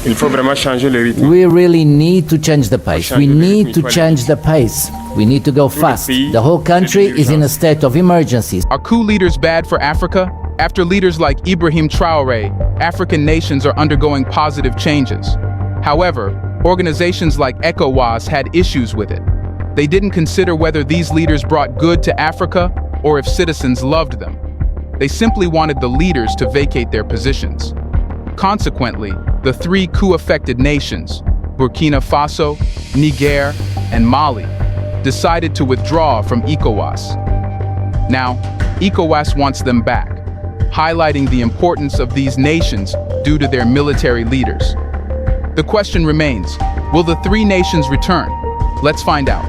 Il faut vraiment changer le rythme. We really need to change the pace. We need to change the pace. We need to go fast. The whole country is in a state of emergency. Are coup leaders bad for Africa? After leaders like Ibrahim Traoré, African nations are undergoing positive changes. However, organizations like ECOWAS had issues with it. They didn't consider whether these leaders brought good to Africa or if citizens loved them. They simply wanted the leaders to vacate their positions. Consequently, the three coup-affected nations, Burkina Faso, Niger, and Mali, decided to withdraw from ECOWAS. Now, ECOWAS wants them back, highlighting the importance of these nations due to their military leaders. The question remains, will the three nations return? Let's find out.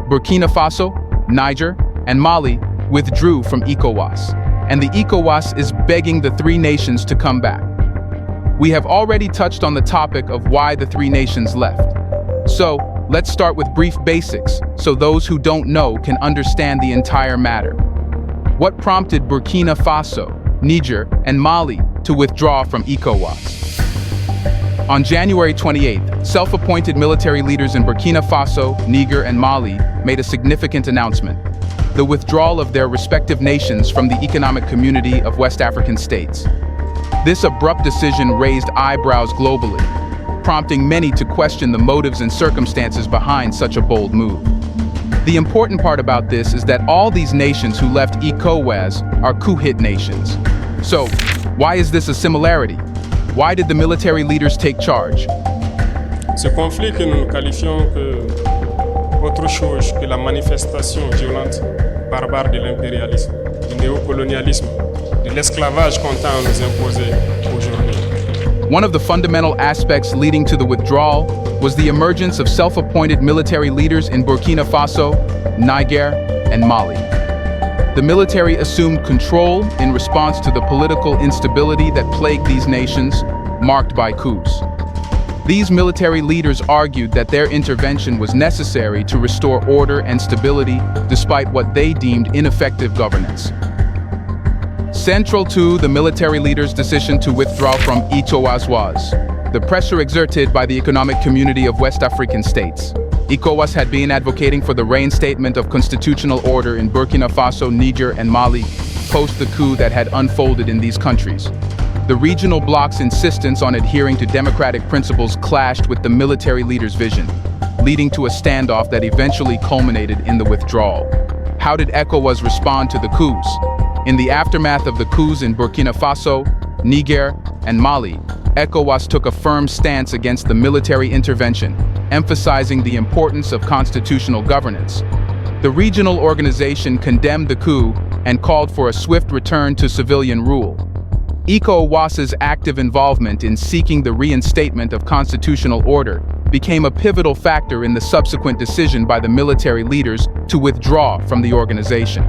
Burkina Faso, Niger, and Mali withdrew from ECOWAS, and the ECOWAS is begging the three nations to come back. We have already touched on the topic of why the three nations left. So, let's start with brief basics, so those who don't know can understand the entire matter. What prompted Burkina Faso, Niger, and Mali to withdraw from ECOWAS? On January 28th, self-appointed military leaders in Burkina Faso, Niger, and Mali made a significant announcement: the withdrawal of their respective nations from the Economic Community of West African States. This abrupt decision raised eyebrows globally, prompting many to question the motives and circumstances behind such a bold move. The important part about this is that all these nations who left ECOWAS are coup-hit nations. So, why is this a similarity? Why did the military leaders take charge? Ce conflit que nous qualifions autre chose que la manifestation violente, barbare de l'impérialisme, du néocolonialisme, de l'esclavage qu'on tend à nous imposer aujourd'hui. One of the fundamental aspects leading to the withdrawal was the emergence of self-appointed military leaders in Burkina Faso, Niger, and Mali. The military assumed control in response to the political instability that plagued these nations, marked by coups. These military leaders argued that their intervention was necessary to restore order and stability despite what they deemed ineffective governance. Central to the military leaders' decision to withdraw from ECOWAS was the pressure exerted by the Economic Community of West African States. ECOWAS had been advocating for the reinstatement of constitutional order in Burkina Faso, Niger, and Mali post the coup that had unfolded in these countries. The regional bloc's insistence on adhering to democratic principles clashed with the military leaders' vision, leading to a standoff that eventually culminated in the withdrawal. How did ECOWAS respond to the coups? In the aftermath of the coups in Burkina Faso, Niger, and Mali, ECOWAS took a firm stance against the military intervention, emphasizing the importance of constitutional governance. The regional organization condemned the coup and called for a swift return to civilian rule. ECOWAS's active involvement in seeking the reinstatement of constitutional order became a pivotal factor in the subsequent decision by the military leaders to withdraw from the organization.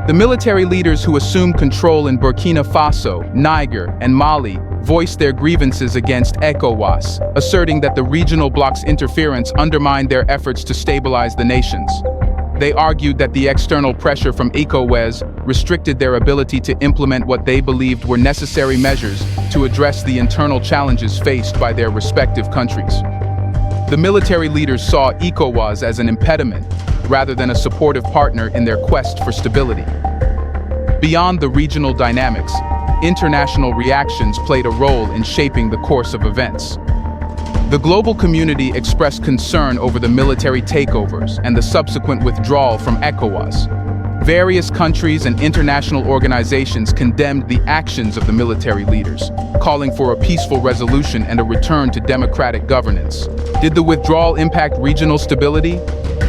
The military leaders who assumed control in Burkina Faso, Niger, and Mali voiced their grievances against ECOWAS, asserting that the regional bloc's interference undermined their efforts to stabilize the nations. They argued that the external pressure from ECOWAS restricted their ability to implement what they believed were necessary measures to address the internal challenges faced by their respective countries. The military leaders saw ECOWAS as an impediment, rather than a supportive partner in their quest for stability. Beyond the regional dynamics, international reactions played a role in shaping the course of events. The global community expressed concern over the military takeovers and the subsequent withdrawal from ECOWAS. Various countries and international organizations condemned the actions of the military leaders, calling for a peaceful resolution and a return to democratic governance. Did the withdrawal impact regional stability?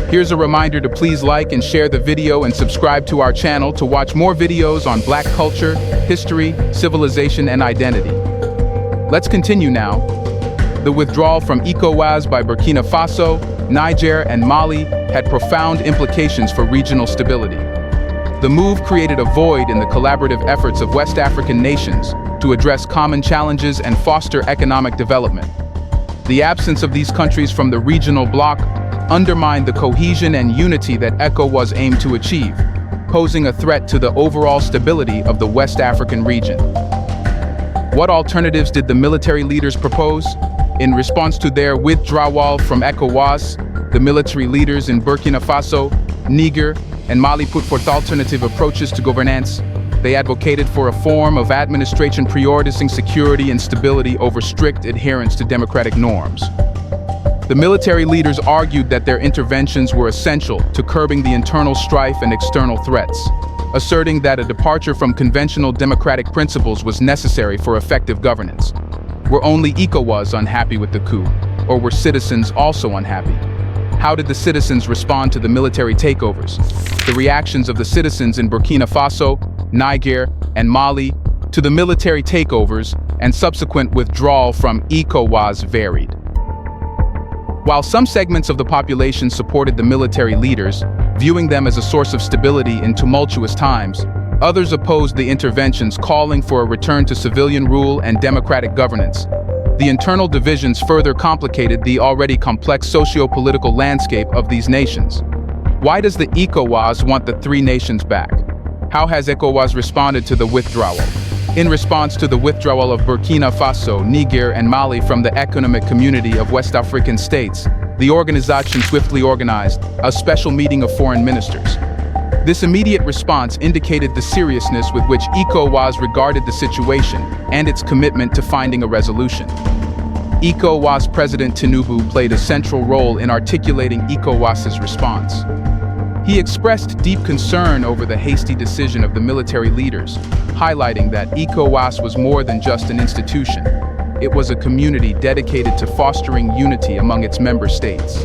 Here's a reminder to please like and share the video and subscribe to our channel to watch more videos on Black culture, history, civilization, and identity. Let's continue now. The withdrawal from ECOWAS by Burkina Faso, Niger, and Mali had profound implications for regional stability. The move created a void in the collaborative efforts of West African nations to address common challenges and foster economic development. The absence of these countries from the regional bloc undermined the cohesion and unity that ECOWAS aimed to achieve. posing a threat to the overall stability of the West African region. What alternatives did the military leaders propose? In response to their withdrawal from ECOWAS, the military leaders in Burkina Faso, Niger, and Mali put forth alternative approaches to governance. They advocated for a form of administration prioritizing security and stability over strict adherence to democratic norms. The military leaders argued that their interventions were essential to curbing the internal strife and external threats, asserting that a departure from conventional democratic principles was necessary for effective governance. Were only ECOWAS unhappy with the coup, or were citizens also unhappy? How did the citizens respond to the military takeovers? The reactions of the citizens in Burkina Faso, Niger, and Mali to the military takeovers and subsequent withdrawal from ECOWAS varied. While some segments of the population supported the military leaders, viewing them as a source of stability in tumultuous times, others opposed the interventions, calling for a return to civilian rule and democratic governance. The internal divisions further complicated the already complex socio-political landscape of these nations. Why does the ECOWAS want the three nations back? How has ECOWAS responded to the withdrawal? In response to the withdrawal of Burkina Faso, Niger, and Mali from the Economic Community of West African States, the organization swiftly organized a special meeting of foreign ministers. This immediate response indicated the seriousness with which ECOWAS regarded the situation and its commitment to finding a resolution. ECOWAS President Tinubu played a central role in articulating ECOWAS's response. He expressed deep concern over the hasty decision of the military leaders, highlighting that ECOWAS was more than just an institution. It was a community dedicated to fostering unity among its member states.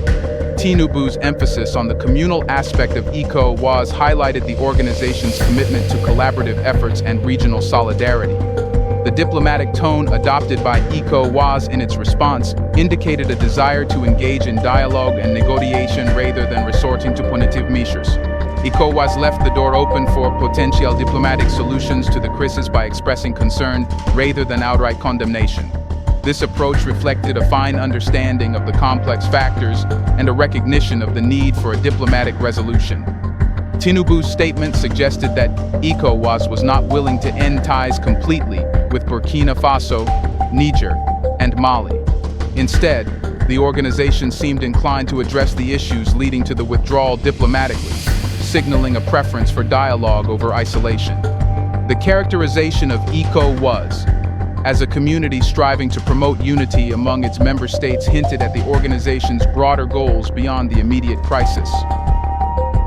Tinubu's emphasis on the communal aspect of ECOWAS highlighted the organization's commitment to collaborative efforts and regional solidarity. The diplomatic tone adopted by ECOWAS in its response indicated a desire to engage in dialogue and negotiation rather than resorting to punitive measures. ECOWAS left the door open for potential diplomatic solutions to the crisis by expressing concern rather than outright condemnation. This approach reflected a fine understanding of the complex factors and a recognition of the need for a diplomatic resolution. Tinubu's statement suggested that ECOWAS was not willing to end ties completely with Burkina Faso, Niger, and Mali. Instead, the organization seemed inclined to address the issues leading to the withdrawal diplomatically, signaling a preference for dialogue over isolation. The characterization of ECOWAS as a community striving to promote unity among its member states hinted at the organization's broader goals beyond the immediate crisis.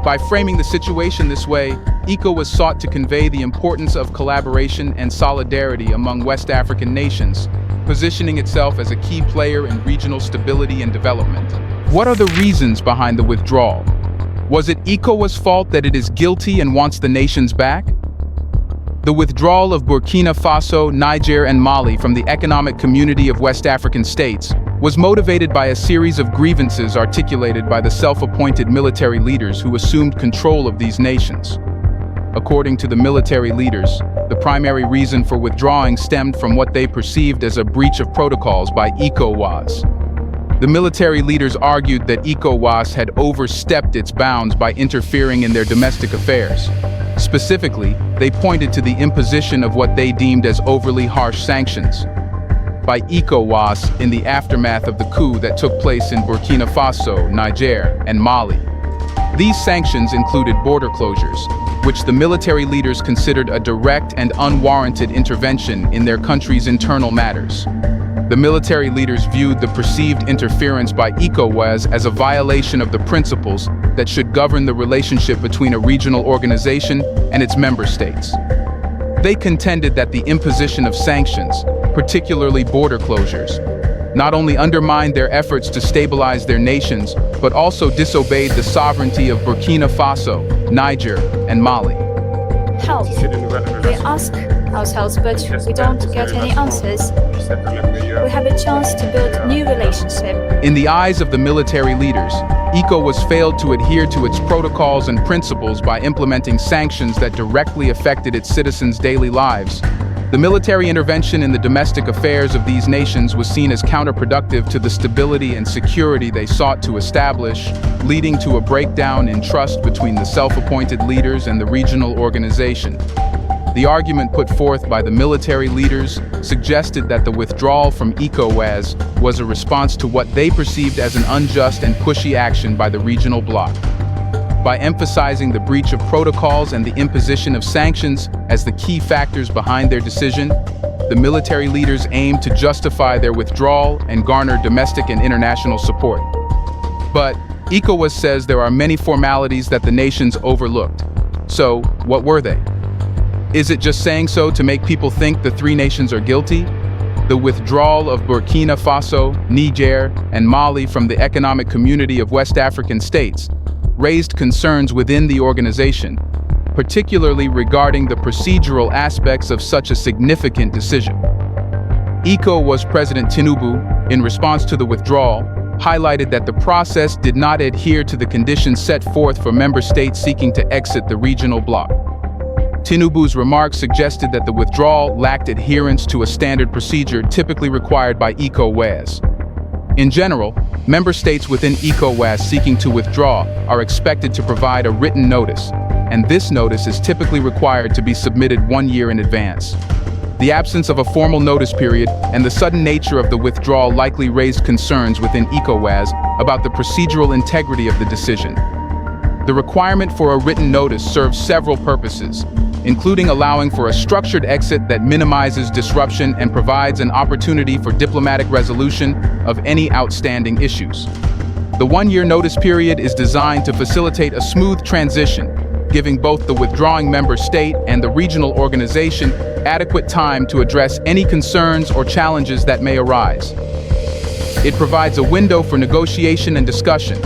By framing the situation this way, ECOWAS sought to convey the importance of collaboration and solidarity among West African nations, positioning itself as a key player in regional stability and development. What are the reasons behind the withdrawal? Was it ECOWAS' fault that it is guilty and wants the nations back? The withdrawal of Burkina Faso, Niger, and Mali from the Economic Community of West African States was motivated by a series of grievances articulated by the self-appointed military leaders who assumed control of these nations. According to the military leaders, the primary reason for withdrawing stemmed from what they perceived as a breach of protocols by ECOWAS. The military leaders argued that ECOWAS had overstepped its bounds by interfering in their domestic affairs. Specifically, they pointed to the imposition of what they deemed as overly harsh sanctions by ECOWAS in the aftermath of the coup that took place in Burkina Faso, Niger, and Mali. These sanctions included border closures, which the military leaders considered a direct and unwarranted intervention in their country's internal matters. The military leaders viewed the perceived interference by ECOWAS as a violation of the principles that should govern the relationship between a regional organization and its member states. They contended that the imposition of sanctions, particularly border closures, not only undermined their efforts to stabilize their nations, but also disobeyed the sovereignty of Burkina Faso, Niger, and Mali. Help. We ask ourselves, but we don't get any answers. We have a chance to build a new relationship. In the eyes of the military leaders, ECOWAS failed to adhere to its protocols and principles by implementing sanctions that directly affected its citizens' daily lives. The military intervention in the domestic affairs of these nations was seen as counterproductive to the stability and security they sought to establish, leading to a breakdown in trust between the self-appointed leaders and the regional organization. The argument put forth by the military leaders suggested that the withdrawal from ECOWAS was a response to what they perceived as an unjust and pushy action by the regional bloc. By emphasizing the breach of protocols and the imposition of sanctions as the key factors behind their decision, the military leaders aimed to justify their withdrawal and garner domestic and international support. But ECOWAS says there are many formalities that the nations overlooked. So, what were they? Is it just saying so to make people think the three nations are guilty? The withdrawal of Burkina Faso, Niger, and Mali from the Economic Community of West African States raised concerns within the organization, particularly regarding the procedural aspects of such a significant decision. ECOWAS President Tinubu, in response to the withdrawal, highlighted that the process did not adhere to the conditions set forth for member states seeking to exit the regional bloc. Tinubu's remarks suggested that the withdrawal lacked adherence to a standard procedure typically required by ECOWAS. In general, member states within ECOWAS seeking to withdraw are expected to provide a written notice, and this notice is typically required to be submitted 1 year in advance. The absence of a formal notice period and the sudden nature of the withdrawal likely raised concerns within ECOWAS about the procedural integrity of the decision. The requirement for a written notice serves several purposes, including allowing for a structured exit that minimizes disruption and provides an opportunity for diplomatic resolution of any outstanding issues. The 1 year notice period is designed to facilitate a smooth transition, giving both the withdrawing member state and the regional organization adequate time to address any concerns or challenges that may arise. It provides a window for negotiation and discussion,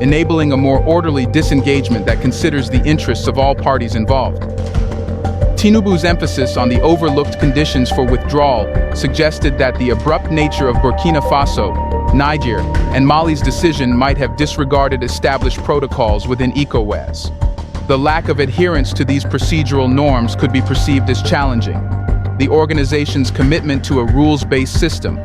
enabling a more orderly disengagement that considers the interests of all parties involved. Tinubu's emphasis on the overlooked conditions for withdrawal suggested that the abrupt nature of Burkina Faso, Niger, and Mali's decision might have disregarded established protocols within ECOWAS. The lack of adherence to these procedural norms could be perceived as challenging the organization's commitment to a rules-based system.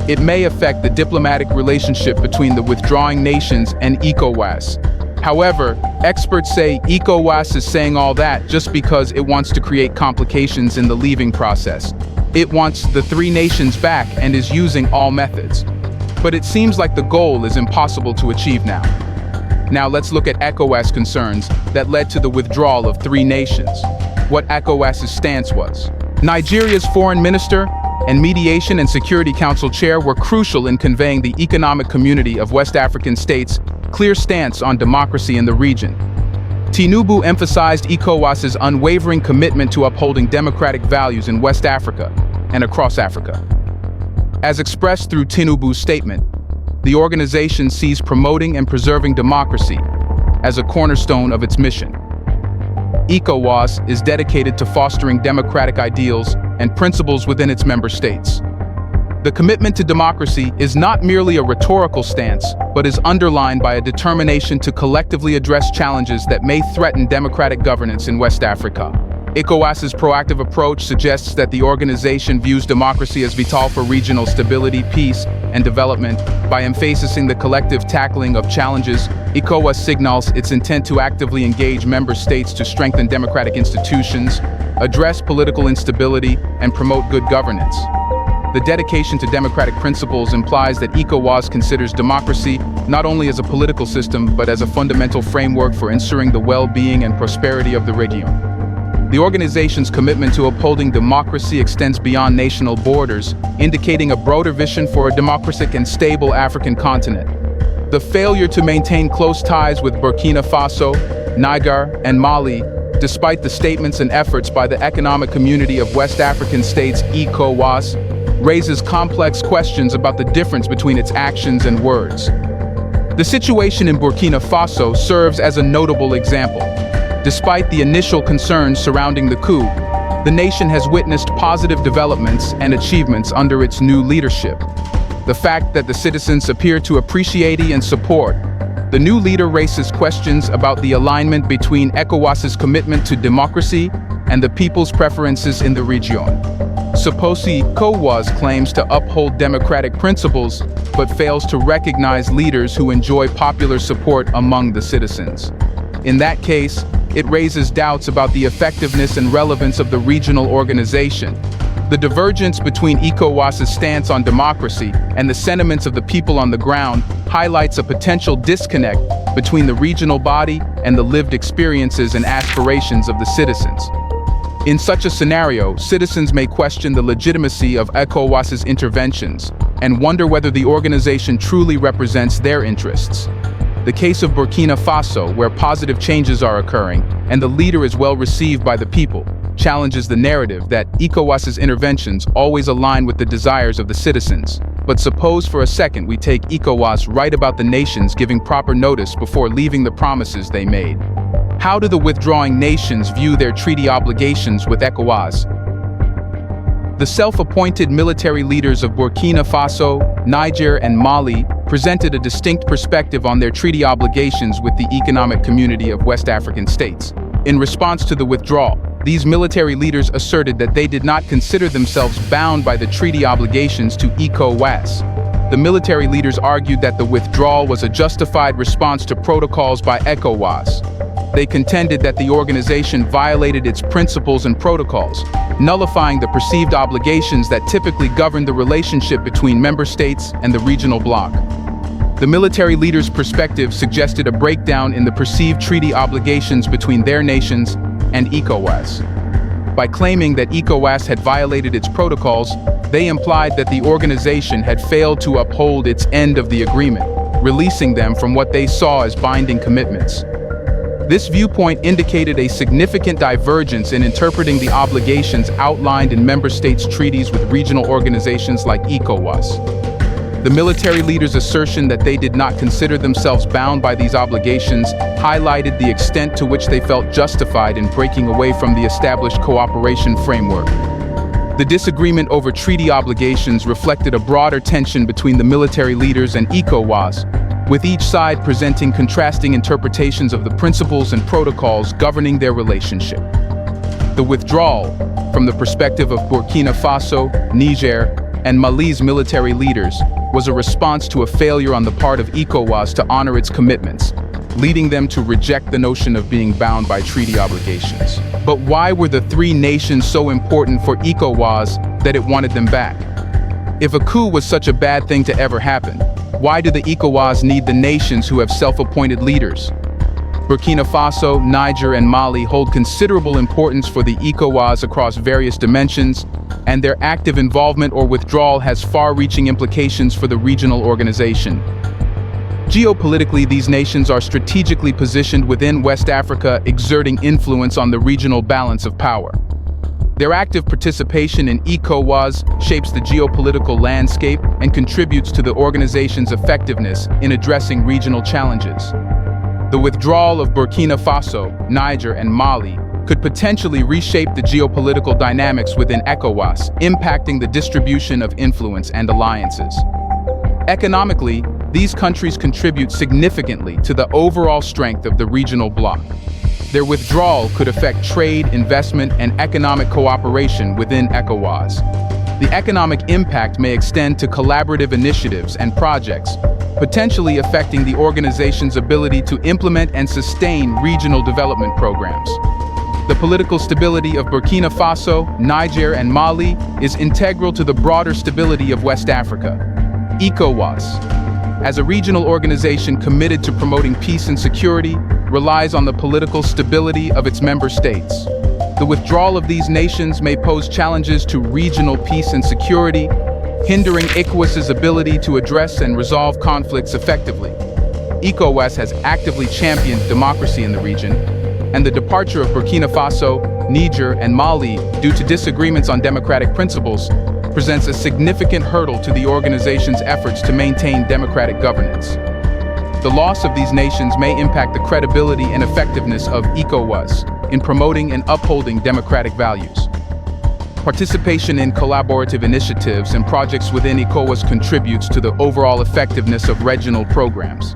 It may affect the diplomatic relationship between the withdrawing nations and ECOWAS. However, experts say ECOWAS is saying all that just because it wants to create complications in the leaving process. It wants the three nations back and is using all methods. But it seems like the goal is impossible to achieve now. Now let's look at ECOWAS concerns that led to the withdrawal of three nations. What ECOWAS's stance was. Nigeria's foreign minister and Mediation and Security Council chair were crucial in conveying the Economic Community of West African States' clear stance on democracy in the region. Tinubu emphasized ECOWAS's unwavering commitment to upholding democratic values in West Africa and across Africa. As expressed through Tinubu's statement, the organization sees promoting and preserving democracy as a cornerstone of its mission. ECOWAS is dedicated to fostering democratic ideals and principles within its member states. The commitment to democracy is not merely a rhetorical stance, but is underlined by a determination to collectively address challenges that may threaten democratic governance in West Africa. ECOWAS's proactive approach suggests that the organization views democracy as vital for regional stability, peace, and development. By emphasizing the collective tackling of challenges, ECOWAS signals its intent to actively engage member states to strengthen democratic institutions, address political instability, and promote good governance. The dedication to democratic principles implies that ECOWAS considers democracy not only as a political system, but as a fundamental framework for ensuring the well-being and prosperity of the region. The organization's commitment to upholding democracy extends beyond national borders, indicating a broader vision for a democratic and stable African continent. The failure to maintain close ties with Burkina Faso, Niger, and Mali, despite the statements and efforts by the Economic Community of West African States, ECOWAS, raises complex questions about the difference between its actions and words. The situation in Burkina Faso serves as a notable example. Despite the initial concerns surrounding the coup, the nation has witnessed positive developments and achievements under its new leadership. The fact that the citizens appear to appreciate and support the new leader raises questions about the alignment between ECOWAS's commitment to democracy and the people's preferences in the region. Supposedly, ECOWAS claims to uphold democratic principles, but fails to recognize leaders who enjoy popular support among the citizens. In that case, it raises doubts about the effectiveness and relevance of the regional organization. The divergence between ECOWAS's stance on democracy and the sentiments of the people on the ground highlights a potential disconnect between the regional body and the lived experiences and aspirations of the citizens. In such a scenario, citizens may question the legitimacy of ECOWAS's interventions and wonder whether the organization truly represents their interests. The case of Burkina Faso, where positive changes are occurring and the leader is well received by the people, challenges the narrative that ECOWAS's interventions always align with the desires of the citizens. But suppose for a second we take ECOWAS right about the nations giving proper notice before leaving the promises they made. How do the withdrawing nations view their treaty obligations with ECOWAS? The self-appointed military leaders of Burkina Faso, Niger, and Mali presented a distinct perspective on their treaty obligations with the Economic Community of West African States. In response to the withdrawal, these military leaders asserted that they did not consider themselves bound by the treaty obligations to ECOWAS. The military leaders argued that the withdrawal was a justified response to protocols by ECOWAS. They contended that the organization violated its principles and protocols, nullifying the perceived obligations that typically govern the relationship between member states and the regional bloc. The military leaders' perspective suggested a breakdown in the perceived treaty obligations between their nations and ECOWAS. By claiming that ECOWAS had violated its protocols, they implied that the organization had failed to uphold its end of the agreement, releasing them from what they saw as binding commitments. This viewpoint indicated a significant divergence in interpreting the obligations outlined in member states' treaties with regional organizations like ECOWAS. The military leaders' assertion that they did not consider themselves bound by these obligations highlighted the extent to which they felt justified in breaking away from the established cooperation framework. The disagreement over treaty obligations reflected a broader tension between the military leaders and ECOWAS, with each side presenting contrasting interpretations of the principles and protocols governing their relationship. The withdrawal, from the perspective of Burkina Faso, Niger, and Mali's military leaders, was a response to a failure on the part of ECOWAS to honor its commitments, leading them to reject the notion of being bound by treaty obligations. But why were the three nations so important for ECOWAS that it wanted them back? If a coup was such a bad thing to ever happen, why do the ECOWAS need the nations who have self-appointed leaders? Burkina Faso, Niger, and Mali hold considerable importance for the ECOWAS across various dimensions, and their active involvement or withdrawal has far-reaching implications for the regional organization. Geopolitically, these nations are strategically positioned within West Africa, exerting influence on the regional balance of power. Their active participation in ECOWAS shapes the geopolitical landscape and contributes to the organization's effectiveness in addressing regional challenges. The withdrawal of Burkina Faso, Niger, and Mali could potentially reshape the geopolitical dynamics within ECOWAS, impacting the distribution of influence and alliances. Economically, these countries contribute significantly to the overall strength of the regional bloc. Their withdrawal could affect trade, investment, and economic cooperation within ECOWAS. The economic impact may extend to collaborative initiatives and projects, potentially affecting the organization's ability to implement and sustain regional development programs. The political stability of Burkina Faso, Niger, and Mali is integral to the broader stability of West Africa. ECOWAS, as a regional organization committed to promoting peace and security, relies on the political stability of its member states. The withdrawal of these nations may pose challenges to regional peace and security, hindering ECOWAS's ability to address and resolve conflicts effectively. ECOWAS has actively championed democracy in the region, and the departure of Burkina Faso, Niger, and Mali due to disagreements on democratic principles presents a significant hurdle to the organization's efforts to maintain democratic governance. The loss of these nations may impact the credibility and effectiveness of ECOWAS in promoting and upholding democratic values. Participation in collaborative initiatives and projects within ECOWAS contributes to the overall effectiveness of regional programs.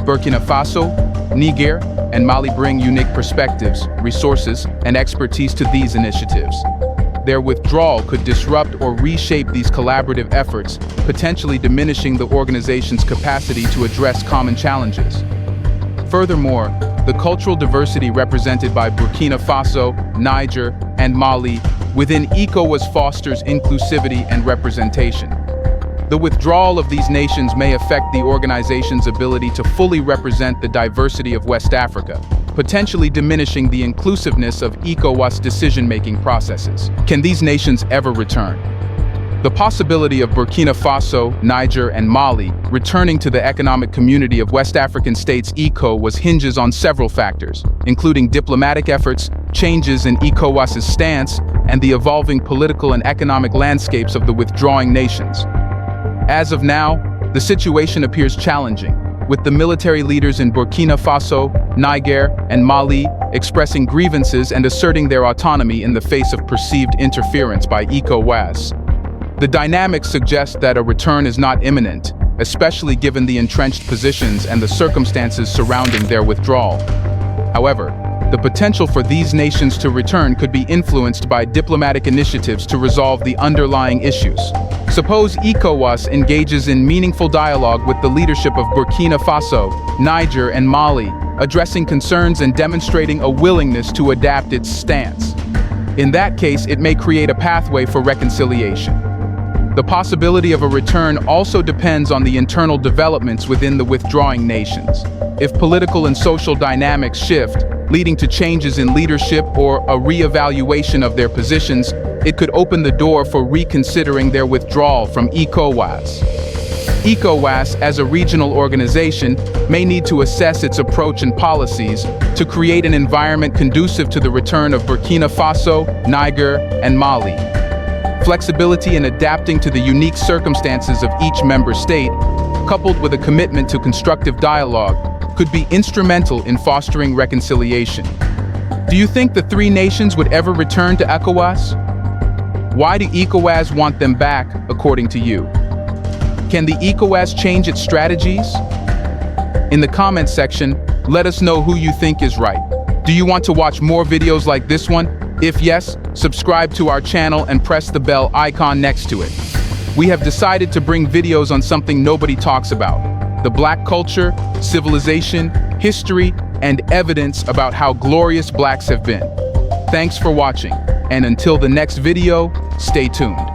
Burkina Faso, Niger, and Mali bring unique perspectives, resources, and expertise to these initiatives. Their withdrawal could disrupt or reshape these collaborative efforts, potentially diminishing the organization's capacity to address common challenges. Furthermore, the cultural diversity represented by Burkina Faso, Niger, and Mali within ECOWAS fosters inclusivity and representation. The withdrawal of these nations may affect the organization's ability to fully represent the diversity of West Africa, potentially diminishing the inclusiveness of ECOWAS decision-making processes. Can these nations ever return? The possibility of Burkina Faso, Niger, and Mali returning to the economic community of West African states ECOWAS hinges on several factors, including diplomatic efforts, changes in ECOWAS's stance, and the evolving political and economic landscapes of the withdrawing nations. As of now, the situation appears challenging, with the military leaders in Burkina Faso, Niger, and Mali expressing grievances and asserting their autonomy in the face of perceived interference by ECOWAS. The dynamics suggest that a return is not imminent, especially given the entrenched positions and the circumstances surrounding their withdrawal. However, the potential for these nations to return could be influenced by diplomatic initiatives to resolve the underlying issues. Suppose ECOWAS engages in meaningful dialogue with the leadership of Burkina Faso, Niger, and Mali, addressing concerns and demonstrating a willingness to adapt its stance. In that case, it may create a pathway for reconciliation. The possibility of a return also depends on the internal developments within the withdrawing nations. If political and social dynamics shift, leading to changes in leadership or a re-evaluation of their positions, it could open the door for reconsidering their withdrawal from ECOWAS. ECOWAS, as a regional organization, may need to assess its approach and policies to create an environment conducive to the return of Burkina Faso, Niger, and Mali. Flexibility in adapting to the unique circumstances of each member state, coupled with a commitment to constructive dialogue, could be instrumental in fostering reconciliation. Do you think the three nations would ever return to ECOWAS? Why do ECOWAS want them back, according to you? Can the ECOWAS change its strategies? In the comments section, let us know who you think is right. Do you want to watch more videos like this one? If yes, subscribe to our channel and press the bell icon next to it. We have decided to bring videos on something nobody talks about: the Black culture, civilization, history, and evidence about how glorious Blacks have been. Thanks for watching, and until the next video, stay tuned.